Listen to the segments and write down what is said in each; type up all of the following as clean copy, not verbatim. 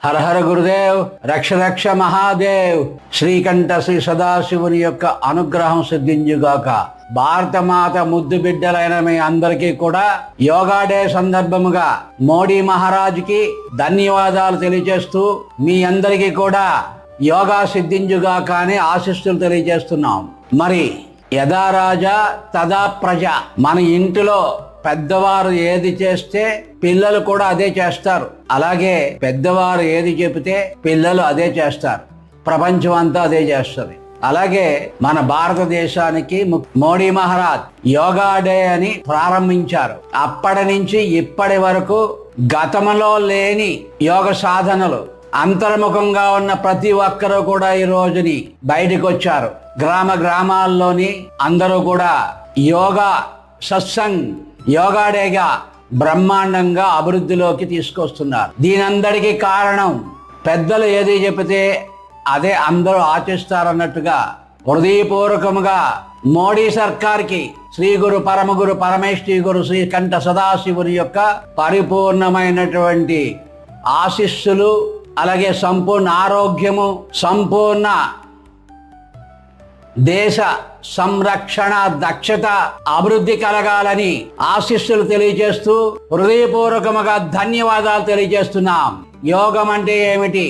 హర హర గురుదేవ్, రక్ష రక్ష మహాదేవ్. శ్రీకంఠ శ్రీ సదాశివుని యొక్క అనుగ్రహం సిద్ధించుగాక. భారతమాత ముద్దు బిడ్డలైన మీ అందరికీ కూడా యోగా డే సందర్భముగా మోడీ మహారాజుకి ధన్యవాదాలు తెలియజేస్తూ మీ అందరికీ కూడా యోగా సిద్ధించుగాక అని ఆశీస్సులు తెలియజేస్తున్నాం. మరి యథా రాజా తదా ప్రజ. మన ఇంటిలో పెద్దవారు ఏది చేస్తే పిల్లలు కూడా అదే చేస్తారు. అలాగే పెద్దవారు ఏది చెబితే పిల్లలు అదే చేస్తారు. ప్రపంచం అంతా అదే చేస్తుంది. అలాగే మన భారతదేశానికి మోడీ మహారాజ్ యోగా డే అని ప్రారంభించారు. అప్పటి నుంచి ఇప్పటి వరకు గతంలో లేని యోగ సాధనలు అంతర్ముఖంగా ఉన్న ప్రతి ఒక్కరూ కూడా ఈ రోజుని బయటకు వచ్చారు. గ్రామాల్లోని అందరూ కూడా యోగా సత్సంగ్ యోగా డేగా బ్రహ్మాండంగా అభివృద్ధిలోకి తీసుకొస్తున్నారు. దీనందరికీ కారణం పెద్దలు ఏది చెబితే అదే అందరూ ఆచరిస్తారన్నట్టుగా హృదయపూర్వకముగా మోడీ సర్కార్కి శ్రీ గురు పరమగురు పరమేశ్వరి గురు శ్రీకంఠ సదాశివుని యొక్క పరిపూర్ణమైనటువంటి ఆశీస్సులు, అలాగే సంపూర్ణ ఆరోగ్యము, సంపూర్ణ దేశ సంరక్షణ దక్షత అభివృద్ధి కలగాలని ఆశీస్సులు తెలియజేస్తూ హృదయపూర్వకముగా ధన్యవాదాలు తెలియజేస్తున్నాం. యోగం అంటే ఏమిటి?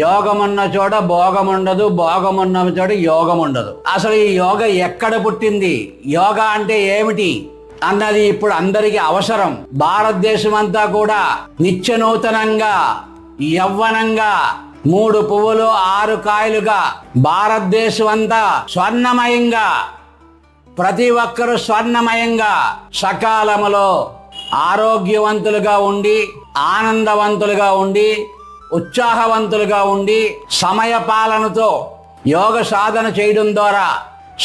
యోగం ఉన్న చోట భోగం ఉండదు, భోగం ఉన్న చోట యోగం ఉండదు. అసలు ఈ యోగ ఎక్కడ పుట్టింది, యోగా అంటే ఏమిటి అన్నది ఇప్పుడు అందరికీ అవసరం. భారతదేశం అంతా కూడా నిత్య నూతనంగా యవ్వనంగా 3 పువ్వులు 6 కాయలుగా భారతదేశం అంతా స్వర్ణమయంగా, ప్రతి ఒక్కరూ స్వర్ణమయంగా సకాలములో ఆరోగ్యవంతులుగా ఉండి, ఆనందవంతులుగా ఉండి, ఉత్సాహవంతులుగా ఉండి, సమయ పాలనతో యోగ సాధన చేయడం ద్వారా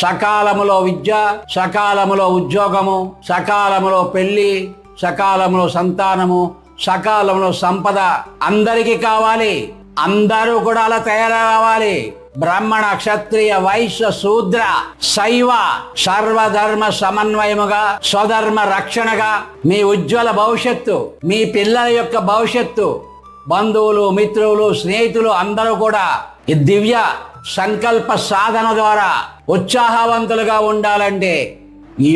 సకాలములో విద్య, సకాలములో ఉద్యోగము, సకాలములో పెళ్లి, సకాలంలో సంతానము, సకాలంలో సంపద అందరికీ కావాలి. అందరూ కూడా అలా తయారవ్వాలి. బ్రాహ్మణ, క్షత్రియ, వైశ్య, శూద్ర, శైవ సర్వధర్మ సమన్వయముగా స్వధర్మ రక్షణగా మీ ఉజ్వల భవిష్యత్తు, మీ పిల్లల యొక్క భవిష్యత్తు, బంధువులు, మిత్రులు, స్నేహితులు అందరూ కూడా ఈ దివ్య సంకల్ప సాధన ద్వారా ఉత్సాహవంతులుగా ఉండాలంటే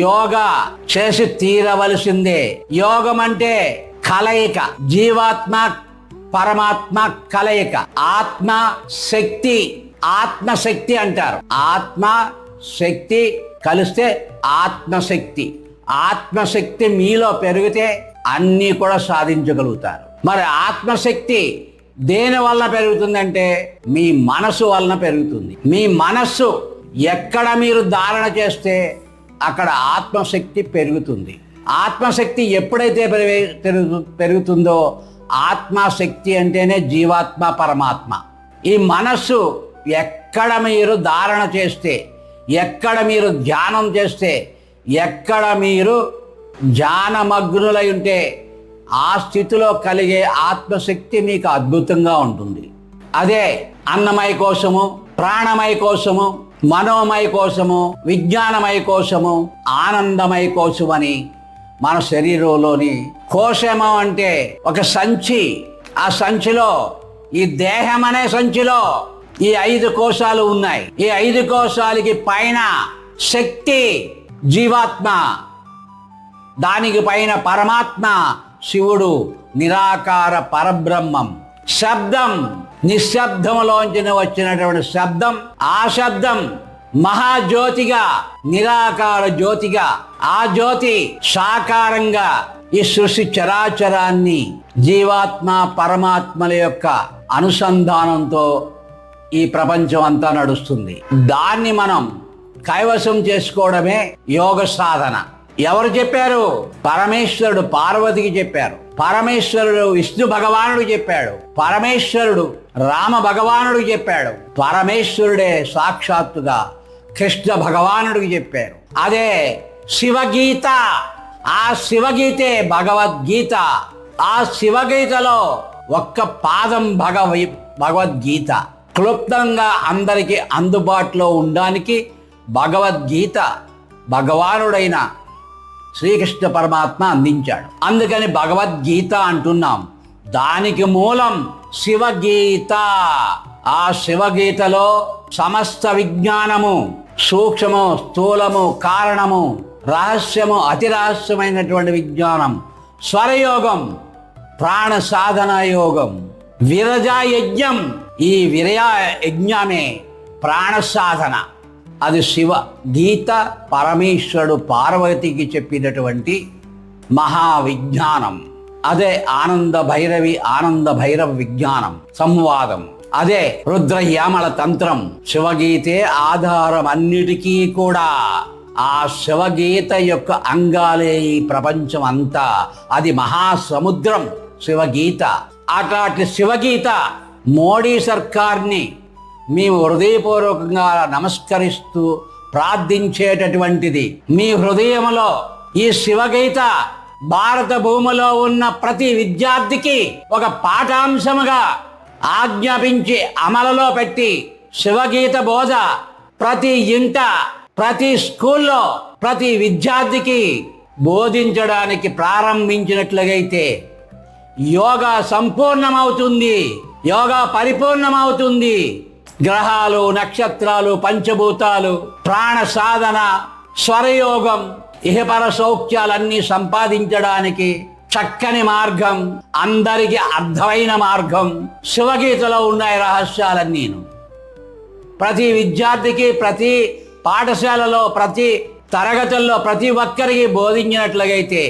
యోగా చేసి తీరవలసిందే. యోగం అంటే కలయిక, జీవాత్మ పరమాత్మ కలయిక. ఆత్మ శక్తి, ఆత్మశక్తి అంటారు. ఆత్మ శక్తి కలిస్తే ఆత్మశక్తి. ఆత్మశక్తి మీలో పెరిగితే అన్నీ కూడా సాధించగలుగుతారు. మరి ఆత్మశక్తి దేని వలన పెరుగుతుందంటే మీ మనసు వలన పెరుగుతుంది. మీ మనస్సు ఎక్కడ మీరు ధారణ చేస్తే అక్కడ ఆత్మశక్తి పెరుగుతుంది. ఆత్మశక్తి ఎప్పుడైతే పెరుగుతుందో, ఆత్మశక్తి అంటేనే జీవాత్మ పరమాత్మ. ఈ మనస్సు ఎక్కడ మీరు ధారణ చేస్తే, ఎక్కడ మీరు ధ్యానం చేస్తే, ఎక్కడ మీరు ధ్యానమగ్నులై ఉంటే ఆ స్థితిలో కలిగే ఆత్మశక్తి మీకు అద్భుతంగా ఉంటుంది. అదే అన్నమయ కోశము, ప్రాణమయ కోశము, మనోమయ కోశము, విజ్ఞానమయ కోశము, ఆనందమయ కోశమని మన శరీరంలోని కోశము అంటే ఒక సంచి. ఆ సంచిలో, ఈ దేహం అనే సంచిలో ఈ 5 కోశాలు ఉన్నాయి. ఈ 5 కోశాలకి పైన శక్తి జీవాత్మ, దానికి పైన పరమాత్మ శివుడు, నిరాకార పరబ్రహ్మం. శబ్దం, నిశ్శబ్దములోంచి వచ్చినటువంటి శబ్దం, ఆ శబ్దం మహాజ్యోతిగా, నిరాకార జ్యోతిగా, ఆ జ్యోతి సాకారంగా ఈ సృష్టి చరాచరాన్ని జీవాత్మ పరమాత్మల యొక్క అనుసంధానంతో ఈ ప్రపంచం అంతా నడుస్తుంది. దాన్ని మనం కైవసం చేసుకోవడమే యోగ సాధన. ఎవరు చెప్పారు? పరమేశ్వరుడు పార్వతికి చెప్పారు. పరమేశ్వరుడు విష్ణు భగవానుడు చెప్పాడు. పరమేశ్వరుడు రామ భగవానుడు చెప్పాడు. పరమేశ్వరుడే సాక్షాత్తుగా కృష్ణ భగవానుడికి చెప్పారు. అదే శివగీత. ఆ శివగీతే భగవద్గీత. ఆ శివగీతలో ఒక్క పాదం భగవద్గీత. క్లుప్తంగా అందరికీ అందుబాటులో ఉండడానికి భగవద్గీత భగవానుడైన శ్రీకృష్ణ పరమాత్మ అందించాడు. అందుకని భగవద్గీత అంటున్నాం. దానికి మూలం శివగీత. ఆ శివగీతలో సమస్త విజ్ఞానము, సూక్ష్మము, స్థూలము, కారణము, రహస్యము, అతి రహస్యమైనటువంటి విజ్ఞానం, స్వరయోగం, ప్రాణ సాధన యోగం, విరజా యజ్ఞం. ఈ విరజా యజ్ఞమే ప్రాణ సాధన. అది శివ గీత, పరమేశ్వరుడు పార్వతికి చెప్పినటువంటి మహావిజ్ఞానం. అదే ఆనంద భైరవ విజ్ఞానం సంవాదం. అదే రుద్రయామల తంత్రం. శివగీతే ఆధారం అన్నిటికీ కూడా. ఆ శివగీత యొక్క అంగాలే ఈ ప్రపంచం అంతా. అది మహాసముద్రం శివగీత. అట్లాంటి శివగీత మోడీ సర్కార్ని మేము హృదయపూర్వకంగా నమస్కరిస్తూ ప్రార్థించేటటువంటిది. మీ హృదయంలో ఈ శివగీత భారత భూమిలో ఉన్న ప్రతి విద్యార్థికి ఒక పాఠాంశముగా ఆజ్ఞాపించి అమలులో పెట్టి శివగీత బోధ ప్రతి ఇంట, ప్రతి స్కూల్లో, ప్రతి విద్యార్థికి బోధించడానికి ప్రారంభించినట్లయితే యోగా సంపూర్ణమవుతుంది, యోగా పరిపూర్ణమవుతుంది. గ్రహాలు, నక్షత్రాలు, పంచభూతాలు, ప్రాణ సాధన, స్వరయోగం, ఇహపర సౌఖ్యాలన్నీ సంపాదించడానికి చక్కని మార్గం, అందరికీ అర్థమైన మార్గం శివగీతలో ఉన్నాయి. రహస్యాలన్నీను ప్రతి విద్యార్థికి, ప్రతి పాఠశాలలో, ప్రతి తరగతుల్లో ప్రతి ఒక్కరికి బోధించినట్లయితే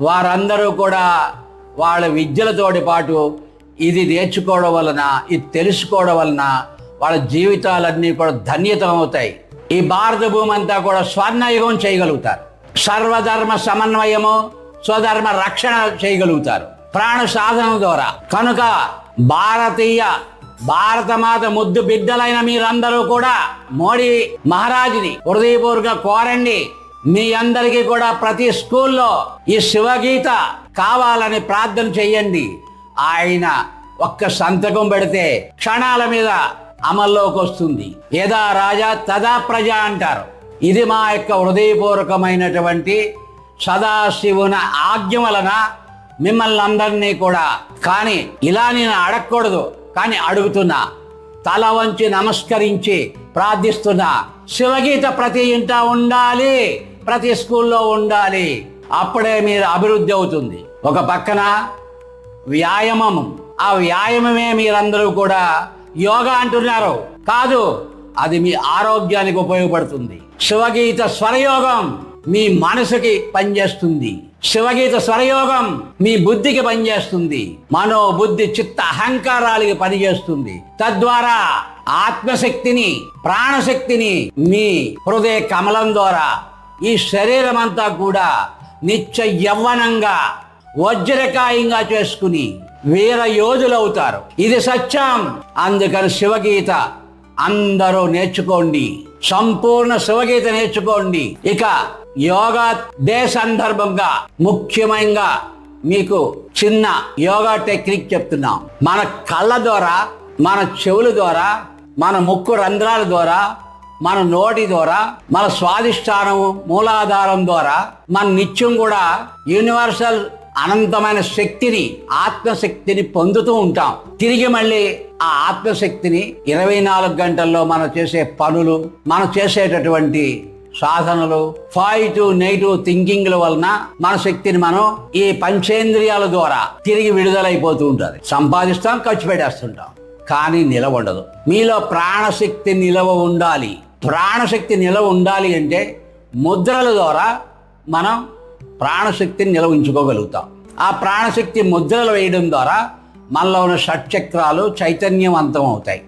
వారందరూ కూడా వాళ్ళ విద్యలతోటి పాటు ఇది నేర్చుకోవడం వలన, ఇది తెలుసుకోవడం వలన వాళ్ళ జీవితాలన్నీ కూడా ధన్యతమవుతాయి. ఈ భారత భూమి అంతా కూడా స్వర్ణయుగం చేయగలుగుతారు. సర్వధర్మ సమన్వయము, స్వధర్మ రక్షణ చేయగలుగుతారు ప్రాణ సాధన ద్వారా. కనుక భారతమాత ముద్దు బిడ్డలైన మీరందరూ కూడా మోడీ మహారాజుని హృదయపూర్వకంగా కోరండి. మీ అందరికీ కూడా ప్రతి స్కూల్లో ఈ శివగీత కావాలని ప్రార్థన చెయ్యండి. ఆయన ఒక్క సంతకం పెడితే క్షణాల మీద అమల్లోకి వస్తుంది. యదా రాజా తదా ప్రజ అంటారు. ఇది మా యొక్క హృదయపూర్వకమైనటువంటి సదాశివుని ఆజ్ఞ వలన మిమ్మల్ని అందరినీ కూడా. కానీ ఇలా నేను అడగకూడదు, కానీ అడుగుతున్నా, తల వంచి నమస్కరించి ప్రార్థిస్తున్నా. శివగీత ప్రతి ఇంట ఉండాలి, ప్రతి స్కూల్లో ఉండాలి. అప్పుడే మీరు అభివృద్ధి అవుతుంది. ఒక పక్కన వ్యాయామం, ఆ వ్యాయామమే మీరందరూ కూడా యోగా అంటున్నారు. కాదు, అది మీ ఆరోగ్యానికి ఉపయోగపడుతుంది. శివగీత స్వరయోగం మీ మనసుకి పనిచేస్తుంది. శివగీత స్వరయోగం మీ బుద్ధికి పనిచేస్తుంది. మనో బుద్ధి చిత్త అహంకారాలకి పనిచేస్తుంది. తద్వారా ఆత్మశక్తిని, ప్రాణశక్తిని మీ హృదయ కమలం ద్వారా ఈ శరీరం అంతా కూడా నిత్య యవ్వనంగా, వజ్రకాయంగా చేసుకుని వీర యోధులవుతారు. ఇది సత్యం. అందుకని శివగీత అందరూ నేర్చుకోండి, సంపూర్ణ శివగీత నేర్చుకోండి. ఇక యోగా డే సందర్భంగా ముఖ్యంగా మీకు చిన్న యోగా టెక్నిక్ చెప్తున్నాం. మన కళ్ళ ద్వారా, మన చెవుల ద్వారా, మన ముక్కు రంధ్రాల ద్వారా, మన నోటి ద్వారా, మన స్వాదిష్టానము మూలాధారం ద్వారా మన నిత్యం కూడా యూనివర్సల్ అనంతమైన శక్తిని, ఆత్మశక్తిని పొందుతూ ఉంటాం. తిరిగి మళ్ళీ ఆ ఆత్మశక్తిని 24 గంటల్లో మనం చేసే పనులు, మనం చేసేటటువంటి సాధనలు, పాజిటివ్ నెగిటివ్ థింకింగ్ల వలన మన శక్తిని మనం ఈ పంచేంద్రియాల ద్వారా తిరిగి విడుదలైపోతూ ఉంటుంది. సంపాదిస్తాం, ఖర్చు పెట్టేస్తుంటాం, కానీ నిలవ ఉండదు. మీలో ప్రాణశక్తి నిలవ ఉండాలి. ప్రాణశక్తి నిలవ ఉండాలి అంటే ముద్రల ద్వారా మనం ప్రాణశక్తిని నిలవ ఉంచుకోగలుగుతాం. ఆ ప్రాణశక్తి ముద్రలు వేయడం ద్వారా మనలో ఉన్న షట్చక్రాలు చైతన్యవంతం అవుతాయి.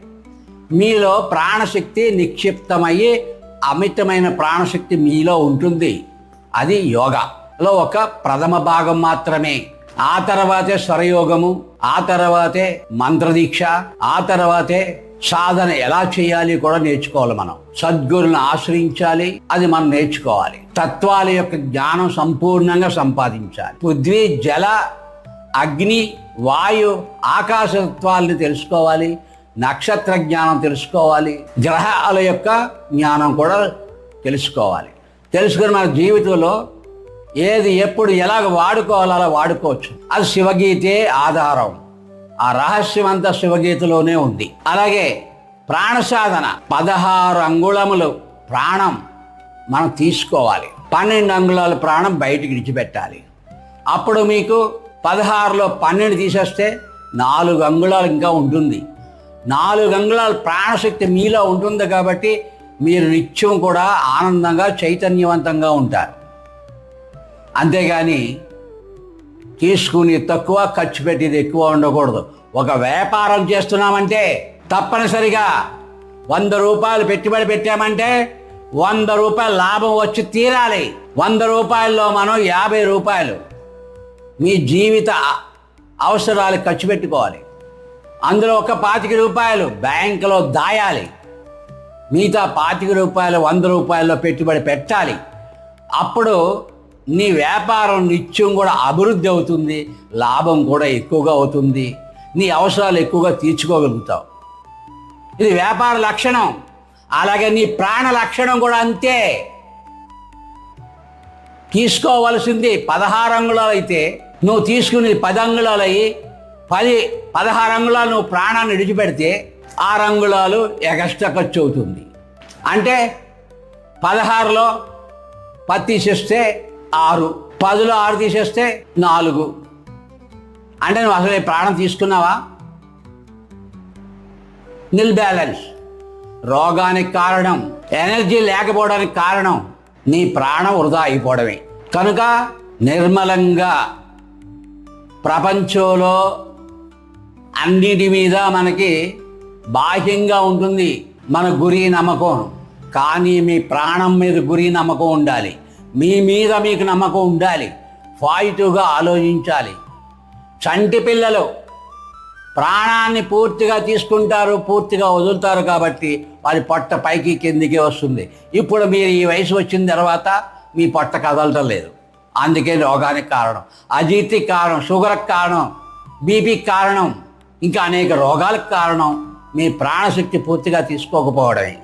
మీలో ప్రాణశక్తి నిక్షిప్తమయ్యి అమితమైన ప్రాణశక్తి మీలో ఉంటుంది. అది యోగాలో ఒక ప్రథమ భాగం మాత్రమే. ఆ తర్వాతే స్వరయోగము, ఆ తర్వాతే మంత్రదీక్ష, ఆ తర్వాతే సాధన ఎలా చేయాలి కూడా నేర్చుకోవాలి. మనం సద్గురులను ఆశ్రయించాలి, అది మనం నేర్చుకోవాలి. తత్వాల యొక్క జ్ఞానం సంపూర్ణంగా సంపాదించాలి. పృథ్వీ, జల, అగ్ని, వాయు, ఆకాశ తత్వాలని తెలుసుకోవాలి. నక్షత్ర జ్ఞానం తెలుసుకోవాలి. గ్రహాల యొక్క జ్ఞానం కూడా తెలుసుకోవాలి. తెలుసుకుని మన జీవితంలో ఏది ఎప్పుడు ఎలాగ వాడుకోవాలో అలా వాడుకోవచ్చు. అది శివగీతే ఆధారం. ఆ రహస్యం అంతా శివగీతలోనే ఉంది. అలాగే ప్రాణ సాధన 16 అంగుళములు ప్రాణం మనం తీసుకోవాలి, 12 అంగుళాల ప్రాణం బయటికి విడిచిపెట్టాలి. అప్పుడు మీకు 16లో 12 తీసేస్తే 4 అంగుళాలు ఇంకా ఉంటుంది. 4 అంగుళాల ప్రాణశక్తి మీలో ఉంటుంది కాబట్టి మీరు నిత్యం కూడా ఆనందంగా చైతన్యవంతంగా ఉంటారు. అంతేగాని తీసుకుని తక్కువ, ఖర్చు పెట్టేది ఎక్కువ ఉండకూడదు. ఒక వ్యాపారం చేస్తున్నామంటే తప్పనిసరిగా 100 రూపాయలు పెట్టుబడి పెట్టామంటే 100 రూపాయల లాభం వచ్చి తీరాలి. 100 రూపాయల్లో మనం 50 రూపాయలు మీ జీవిత అవసరాలు ఖర్చు పెట్టుకోవాలి. అందులో ఒక 25 రూపాయలు బ్యాంకులో దాయాలి. మిగతా 25 రూపాయలు 100 రూపాయల్లో పెట్టుబడి పెట్టాలి. అప్పుడు నీ వ్యాపారం నిత్యం కూడా అభివృద్ధి అవుతుంది, లాభం కూడా ఎక్కువగా అవుతుంది, నీ అవసరాలు ఎక్కువగా తీర్చుకోగలుగుతావు. ఇది వ్యాపార లక్షణం. అలాగే నీ ప్రాణ లక్షణం కూడా అంతే. తీసుకోవలసింది 16 అంగుళాలు అయితే నువ్వు తీసుకుని 10 అంగుళాలు అయ్యి 16 అంగుళాలు నువ్వు ప్రాణాన్ని విడిచిపెడితే 6 అంగుళాలు ఎక్స్ట్రా ఖర్చు అవుతుంది. అంటే 16లో 10 తీసేస్తే 6, 10లో 6 తీసేస్తే 4. అంటే నువ్వు అసలు ప్రాణం తీసుకున్నావా? నిల్ బ్యాలెన్స్. రోగానికి కారణం, ఎనర్జీ లేకపోవడానికి కారణం నీ ప్రాణం వృధా అయిపోవడమే. కనుక నిర్మలంగా ప్రపంచంలో అన్నిటి మీద మనకి బాహ్యంగా ఉంటుంది మన గురి నమ్మకం, కానీ మీ ప్రాణం మీద గురి నమ్మకం ఉండాలి. మీ మీద మీకు నమ్మకం ఉండాలి. పాజిటివ్గా ఆలోచించాలి. చంటి పిల్లలు ప్రాణాన్ని పూర్తిగా తీసుకుంటారు, పూర్తిగా వదులుతారు కాబట్టి వారి పొట్ట పైకి కిందికి వస్తుంది. ఇప్పుడు మీరు ఈ వయసు వచ్చిన తర్వాత మీ పొట్ట కదలటం లేదు. అందుకే రోగానికి కారణం, అజీర్తికి కారణం, షుగర్కి కారణం, బీపీకి కారణం, ఇంకా అనేక రోగాలకు కారణం మీ ప్రాణశక్తి పూర్తిగా తీసుకోకపోవడమే.